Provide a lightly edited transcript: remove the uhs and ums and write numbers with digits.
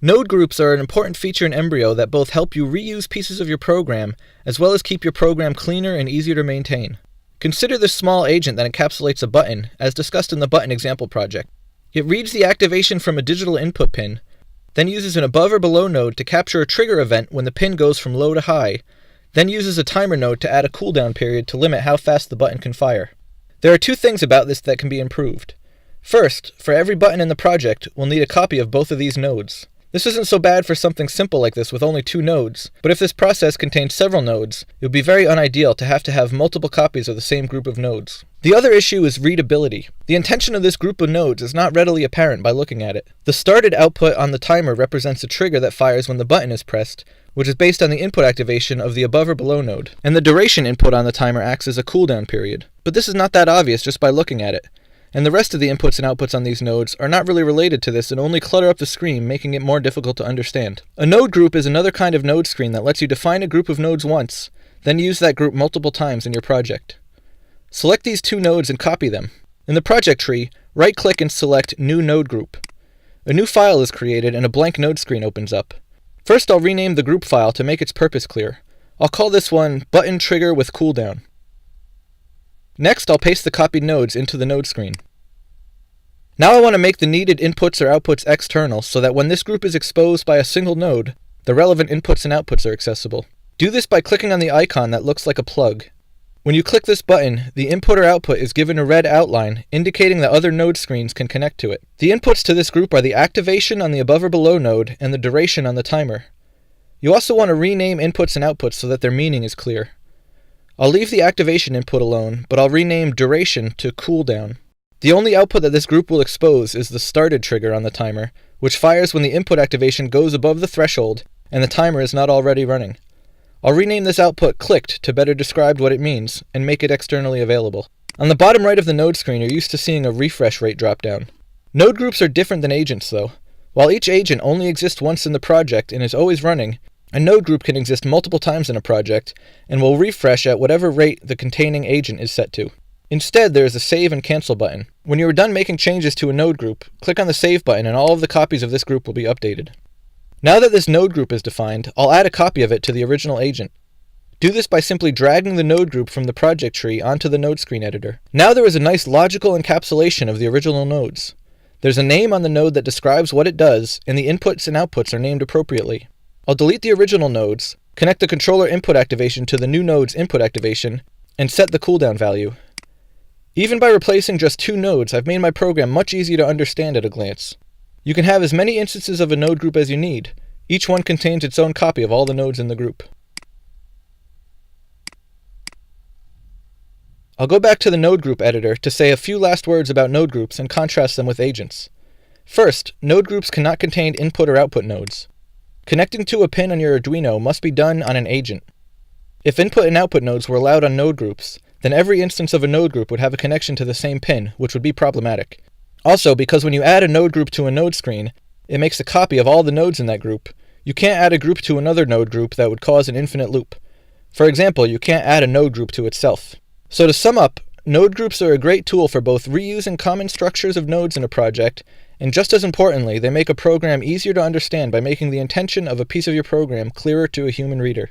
Node groups are an important feature in Embrio that both help you reuse pieces of your program, as well as keep your program cleaner and easier to maintain. Consider this small agent that encapsulates a button, as discussed in the button example project. It reads the activation from a digital input pin, then uses an above or below node to capture a trigger event when the pin goes from low to high, then uses a timer node to add a cooldown period to limit how fast the button can fire. There are two things about this that can be improved. First, for every button in the project, we'll need a copy of both of these nodes. This isn't so bad for something simple like this with only 2 nodes, but if this process contains several nodes, it would be very unideal to have multiple copies of the same group of nodes. The other issue is readability. The intention of this group of nodes is not readily apparent by looking at it. The started output on the timer represents a trigger that fires when the button is pressed, which is based on the input activation of the above or below node, and the duration input on the timer acts as a cooldown period. But this is not that obvious just by looking at it. And the rest of the inputs and outputs on these nodes are not really related to this and only clutter up the screen, making it more difficult to understand. A node group is another kind of node screen that lets you define a group of nodes once, then use that group multiple times in your project. Select these 2 nodes and copy them. In the project tree, right-click and select New Node Group. A new file is created and a blank node screen opens up. First, I'll rename the group file to make its purpose clear. I'll call this one Button Trigger with Cooldown. Next, I'll paste the copied nodes into the node screen. Now I want to make the needed inputs or outputs external so that when this group is exposed by a single node, the relevant inputs and outputs are accessible. Do this by clicking on the icon that looks like a plug. When you click this button, the input or output is given a red outline, indicating that other node screens can connect to it. The inputs to this group are the activation on the above or below node and the duration on the timer. You also want to rename inputs and outputs so that their meaning is clear. I'll leave the activation input alone, but I'll rename duration to cooldown. The only output that this group will expose is the started trigger on the timer, which fires when the input activation goes above the threshold and the timer is not already running. I'll rename this output clicked to better describe what it means and make it externally available. On the bottom right of the node screen, you're used to seeing a refresh rate dropdown. Node groups are different than agents though. While each agent only exists once in the project and is always running, a node group can exist multiple times in a project and will refresh at whatever rate the containing agent is set to. Instead, there is a Save and Cancel button. When you are done making changes to a node group, click on the Save button and all of the copies of this group will be updated. Now that this node group is defined, I'll add a copy of it to the original agent. Do this by simply dragging the node group from the project tree onto the node screen editor. Now there is a nice logical encapsulation of the original nodes. There's a name on the node that describes what it does, and the inputs and outputs are named appropriately. I'll delete the original nodes, connect the controller input activation to the new node's input activation, and set the cooldown value. Even by replacing just 2 nodes, I've made my program much easier to understand at a glance. You can have as many instances of a node group as you need. Each one contains its own copy of all the nodes in the group. I'll go back to the node group editor to say a few last words about node groups and contrast them with agents. First, node groups cannot contain input or output nodes. Connecting to a pin on your Arduino must be done on an agent. If input and output nodes were allowed on node groups, then every instance of a node group would have a connection to the same pin, which would be problematic. Also, because when you add a node group to a node screen, it makes a copy of all the nodes in that group. You can't add a group to another node group that would cause an infinite loop. For example, you can't add a node group to itself. So to sum up, node groups are a great tool for both reusing common structures of nodes in a project, and just as importantly, they make a program easier to understand by making the intention of a piece of your program clearer to a human reader.